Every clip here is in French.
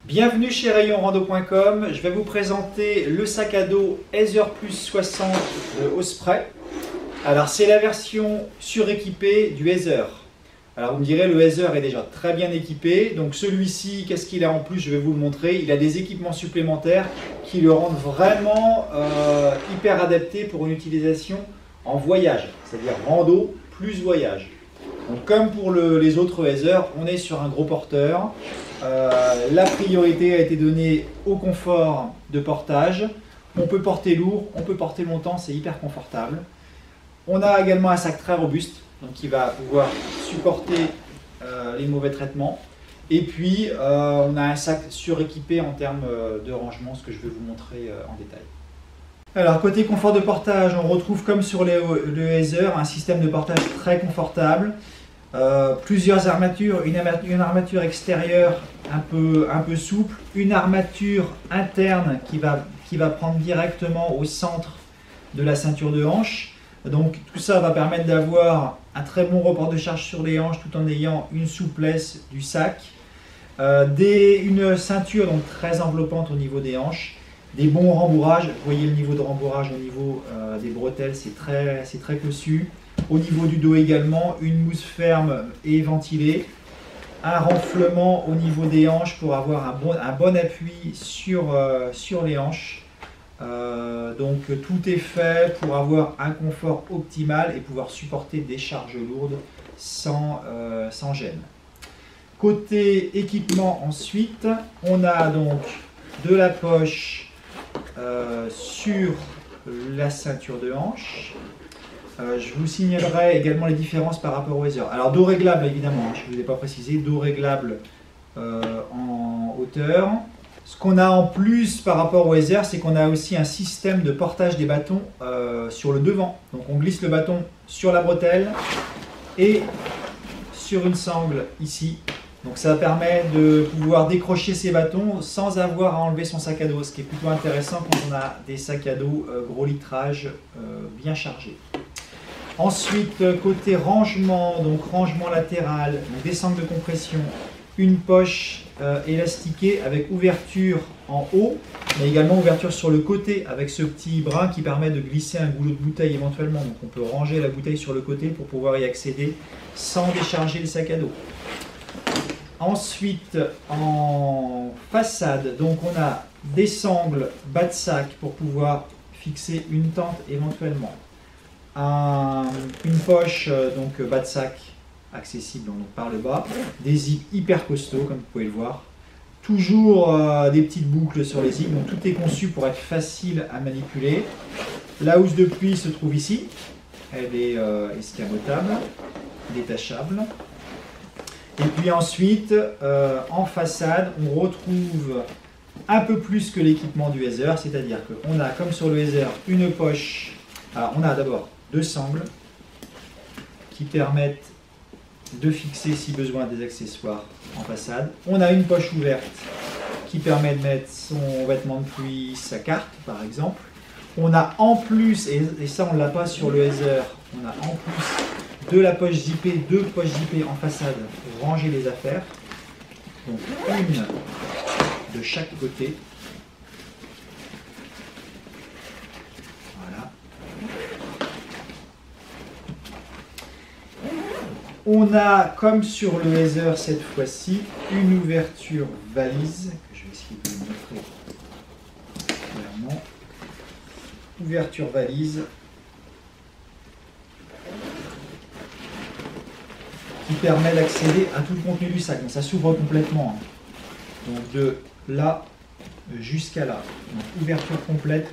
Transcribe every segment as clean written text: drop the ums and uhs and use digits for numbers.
Bienvenue chez rayonrando.com. Je vais vous présenter le sac à dos Heather Plus 60 de Osprey. Alors c'est la version suréquipée du Heather. Alors vous me direz, le Heather est déjà très bien équipé. Donc celui-ci, qu'est-ce qu'il a en plus? Je vais vous le montrer. Il a des équipements supplémentaires qui le rendent vraiment hyper adapté pour une utilisation en voyage. C'est-à-dire rando plus voyage. Donc comme pour les autres Heather, on est sur un gros porteur. La priorité a été donnée au confort de portage. On peut porter lourd, on peut porter longtemps, c'est hyper confortable. On a également un sac très robuste, donc qui va pouvoir supporter les mauvais traitements. Et puis on a un sac suréquipé en termes de rangement, ce que je vais vous montrer en détail. Alors côté confort de portage, on retrouve comme sur le Heather un système de portage très confortable. Plusieurs armatures, une armature extérieure un peu souple, une armature interne qui va prendre directement au centre de la ceinture de hanche. Donc tout ça va permettre d'avoir un très bon report de charge sur les hanches tout en ayant une souplesse du sac. Une ceinture donc très enveloppante au niveau des hanches, des bons rembourrages. Vous voyez le niveau de rembourrage au niveau des bretelles, c'est très cossu. Au niveau du dos également, une mousse ferme et ventilée, un renflement au niveau des hanches pour avoir un bon appui sur les hanches. Donc tout est fait pour avoir un confort optimal et pouvoir supporter des charges lourdes sans gêne. Côté équipement ensuite, on a donc de la poche sur la ceinture de hanche. Je vous signalerai également les différences par rapport au Heather. Alors dos réglable évidemment, je ne vous ai pas précisé, dos réglable en hauteur. Ce qu'on a en plus par rapport au Heather, c'est qu'on a aussi un système de portage des bâtons sur le devant. Donc on glisse le bâton sur la bretelle et sur une sangle ici. Donc ça permet de pouvoir décrocher ces bâtons sans avoir à enlever son sac à dos, ce qui est plutôt intéressant quand on a des sacs à dos gros litrage bien chargés. Ensuite, côté rangement, donc rangement latéral, donc des sangles de compression, une poche élastiquée avec ouverture en haut, mais également ouverture sur le côté avec ce petit brin qui permet de glisser un goulot de bouteille éventuellement. Donc on peut ranger la bouteille sur le côté pour pouvoir y accéder sans décharger le sac à dos. Ensuite, en façade, donc on a des sangles bas de sac pour pouvoir fixer une tente éventuellement. Une poche donc bas de sac accessible donc par le bas, des zips hyper costauds comme vous pouvez le voir, toujours des petites boucles sur les zips, donc tout est conçu pour être facile à manipuler. La housse de pluie se trouve ici, elle est escamotable, détachable. Et puis ensuite en façade on retrouve un peu plus que l'équipement du Heather, c'est-à-dire qu'on a comme sur le Heather une poche. Alors on a d'abord deux sangles qui permettent de fixer si besoin des accessoires en façade. On a une poche ouverte qui permet de mettre son vêtement de pluie, sa carte par exemple. On a en plus, et ça on ne l'a pas sur le Heather, on a en plus de la poche zippée, deux poches zippées en façade pour ranger les affaires. Donc une de chaque côté. On a, comme sur le Heather cette fois-ci, une ouverture valise, que je vais essayer de vous montrer clairement. Ouverture valise qui permet d'accéder à tout le contenu du sac. Donc ça s'ouvre complètement. Donc de là jusqu'à là. Donc ouverture complète.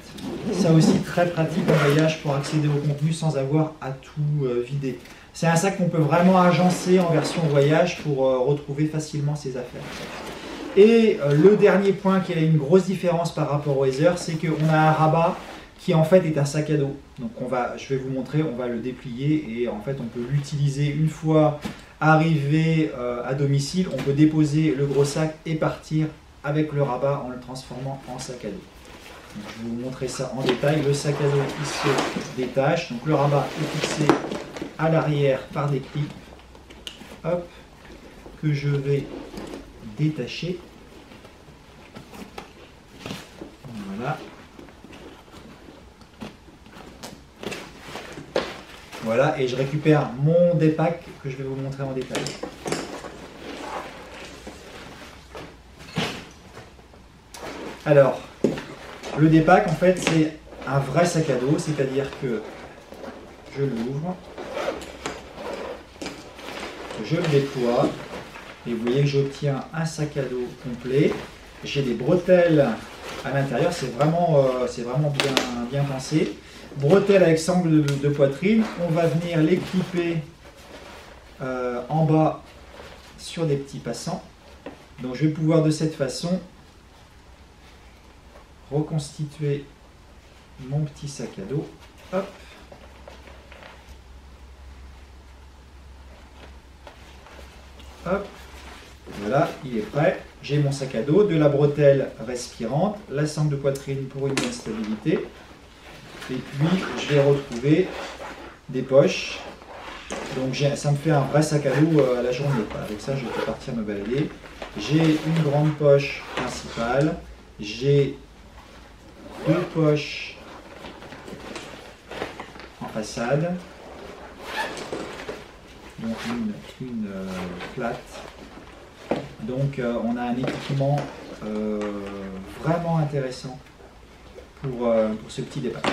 Ça aussi très pratique en voyage pour accéder au contenu sans avoir à tout vider. C'est un sac qu'on peut vraiment agencer en version voyage pour retrouver facilement ses affaires. Et le dernier point qui a une grosse différence par rapport au Heather, c'est qu'on a un rabat qui en fait est un sac à dos. Donc je vais vous montrer, on va le déplier et en fait on peut l'utiliser une fois arrivé à domicile. On peut déposer le gros sac et partir avec le rabat en le transformant en sac à dos. Donc, je vais vous montrer ça en détail. Le sac à dos qui se détache. Donc le rabat est fixé à l'arrière par des clips. Hop, que je vais détacher. Voilà, et je récupère mon dépack que je vais vous montrer en détail. Alors, le dépack, en fait, c'est un vrai sac à dos, c'est-à-dire que je l'ouvre, je le déploie, et vous voyez que j'obtiens un sac à dos complet. J'ai des bretelles à l'intérieur, c'est vraiment bien pensé. Bretelles avec sangle de poitrine, on va venir les clipper en bas sur des petits passants. Donc je vais pouvoir de cette façon reconstituer mon petit sac à dos. Hop. Hop. Voilà, il est prêt. J'ai mon sac à dos, de la bretelle respirante, la sangle de poitrine pour une bonne stabilité. Et puis, je vais retrouver des poches. Donc, ça me fait un vrai sac à dos à la journée. Avec ça, je peux partir me balader. J'ai une grande poche principale. J'ai deux poches en façade. Donc, une plate. Donc, on a un équipement vraiment intéressant pour ce petit dépack.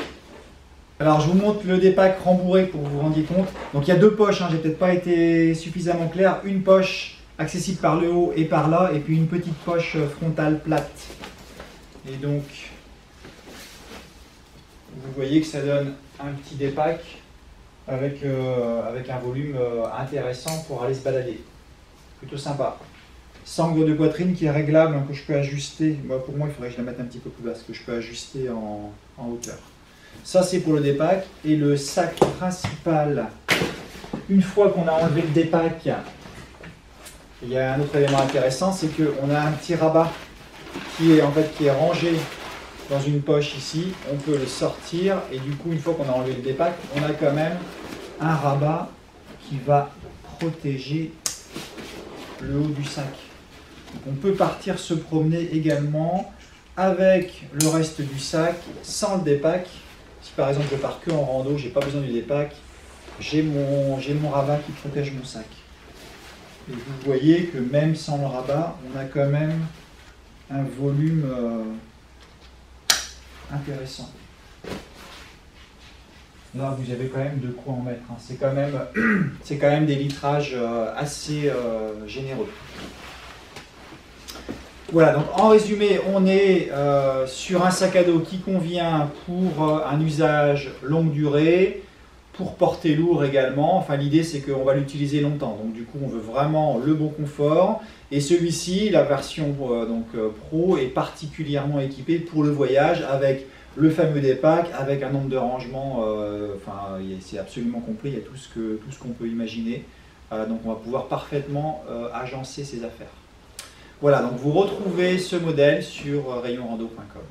Alors, je vous montre le dépack rembourré pour que vous vous rendiez compte. Donc, il y a deux poches, hein, j'ai peut-être pas été suffisamment clair. Une poche accessible par le haut et par là, et puis une petite poche frontale plate. Et donc, vous voyez que ça donne un petit dépack avec un volume intéressant pour aller se balader. Plutôt sympa. Sangle de poitrine qui est réglable, hein, que je peux ajuster. Moi, pour moi, il faudrait que je la mette un petit peu plus basse, que je peux ajuster en hauteur. Ça, c'est pour le dépack. Et le sac principal, une fois qu'on a enlevé le dépack, il y a un autre élément intéressant, c'est qu'on a un petit rabat qui est rangé dans une poche ici. On peut le sortir et du coup, une fois qu'on a enlevé le dépack, on a quand même un rabat qui va protéger le haut du sac. Donc on peut partir se promener également avec le reste du sac sans le dépack. Si par exemple je pars que en rando, j'ai pas besoin du dépack, j'ai mon rabat qui protège mon sac. Et vous voyez que même sans le rabat, on a quand même un volume intéressant. Là, vous avez quand même de quoi en mettre. Hein. C'est quand même des litrages assez généreux. Voilà, donc en résumé, on est sur un sac à dos qui convient pour un usage longue durée, pour porter lourd également. Enfin, l'idée, c'est qu'on va l'utiliser longtemps. Donc, du coup, on veut vraiment le bon confort. Et celui-ci, la version Pro, est particulièrement équipée pour le voyage avec le fameux dépack, avec un nombre de rangements. C'est absolument complet. Il y a tout ce qu'on peut imaginer. Donc, on va pouvoir parfaitement agencer ses affaires. Voilà, donc vous retrouvez ce modèle sur rayonrando.com.